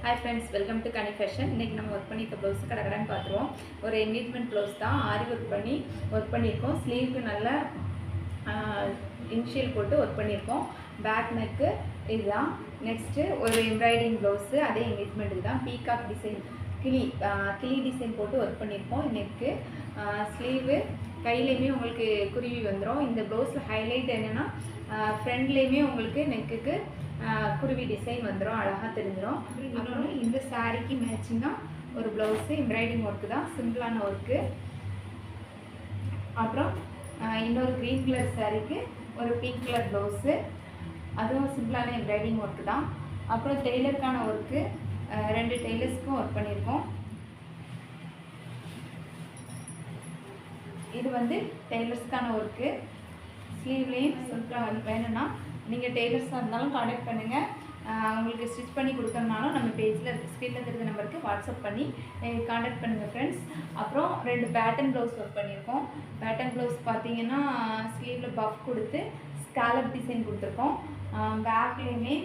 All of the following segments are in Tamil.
Hi friends, welcome to Ghani fashion. இன்றைக்கி நம்ம ஒர்க் பண்ணியிருக்க ப்ளவுஸ் கடைன்னு பார்த்துருவோம். ஒரு என்கேஜ்மெண்ட் ப்ளவுஸ் தான் ஆரி ஒர்க் பண்ணியிருக்கோம். ஸ்லீவுக்கு நல்ல இனிஷியல் போட்டு ஒர்க் பண்ணியிருக்கோம். பேக் நெக்கு இதுதான். நெக்ஸ்ட்டு ஒரு எம்ப்ராய்டிங் ப்ளவுஸு, அதே என்கேஜ்மெண்ட்டுக்கு தான். பீகாக் டிசைன் கிளி டிசைன் போட்டு ஒர்க் பண்ணியிருக்கோம். நெக்கு ஸ்லீவு கையிலையுமே உங்களுக்கு குருவி வந்துடும். இந்த ப்ளவுஸில் ஹைலைட் என்னென்னா ஃப்ரண்ட்லேயுமே உங்களுக்கு நெக்குக்கு குருவி டிசைன் வந்துடும், அழகாக தெரிஞ்சிடும். இன்னொன்று, இந்த சாரீக்கு மேட்சிங்காக ஒரு ப்ளவுஸு எம்ப்ராய்டிங் ஒர்க்கு தான், சிம்பிளான ஒர்க்கு. அப்புறம் இன்னொரு க்ரீன் கலர் சாரீக்கு ஒரு பிங்க் கலர் ப்ளவுஸு, அதுவும் சிம்பிளான எம்ப்ராய்டிங் ஒர்க்கு தான். அப்புறம் டெய்லருக்கான ஒர்க்கு 2 டெய்லர்ஸ்க்கும் ஒர்க் பண்ணியிருக்கோம். இது வந்து டெய்லர்ஸ்க்கான ஒர்க்கு. ஸ்லீவ்லேயும் சிம்பிளாக வேணும்னா நீங்கள் டெய்லர்ஸாக இருந்தாலும் காண்டாக்ட் பண்ணுங்கள். உங்களுக்கு ஸ்டிச் பண்ணி கொடுக்கறனாலும் நம்ம பேஜில் ஸ்க்ரீனில் தெரிஞ்ச நம்பருக்கு வாட்ஸ்அப் பண்ணி காண்டாக்ட் பண்ணுங்கள் ஃப்ரெண்ட்ஸ். அப்புறம் 2 பேட்டர்ன் ப்ளவுஸ் ஒர்க் பண்ணியிருக்கோம். பேட்டர்ன் ப்ளவுஸ் பார்த்தீங்கன்னா ஸ்லீவில் பஃப் கொடுத்து ஸ்காலப் டிசைன் கொடுத்துருக்கோம். பேக்லேயுமே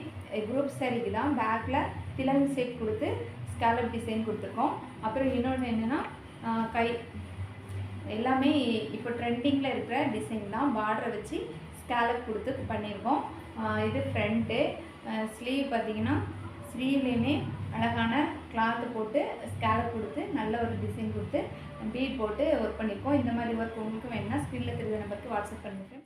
குரூப் சாரிக்கு தான் பேக்கில் திலன் ஷேப் கொடுத்து ஸ்காலப் டிசைன் கொடுத்துருக்கோம். அப்புறம் இன்னொன்று என்னென்னா கை எல்லாமே இப்போ ட்ரெண்டிங்கில் இருக்கிற டிசைன் தான். பார்டரை வச்சு ஸ்காலப் கொடுத்து பண்ணியிருக்கோம். இது ஃப்ரண்ட்டு. ஸ்லீவ் பார்த்திங்கன்னா ஸ்லீவ்லேயுமே அழகான கிளாத்து போட்டு ஸ்காலப் கொடுத்து நல்ல ஒரு டிசைன் கொடுத்து பீட் போட்டு ஒர்க் பண்ணியிருக்கோம். இந்த மாதிரி ஒர்க் உங்களுக்கு வேணுன்னா ஸ்க்ரீனில் தெரிஞ்ச நம்பருக்கு வாட்ஸ்அப் பண்ணுங்கள்.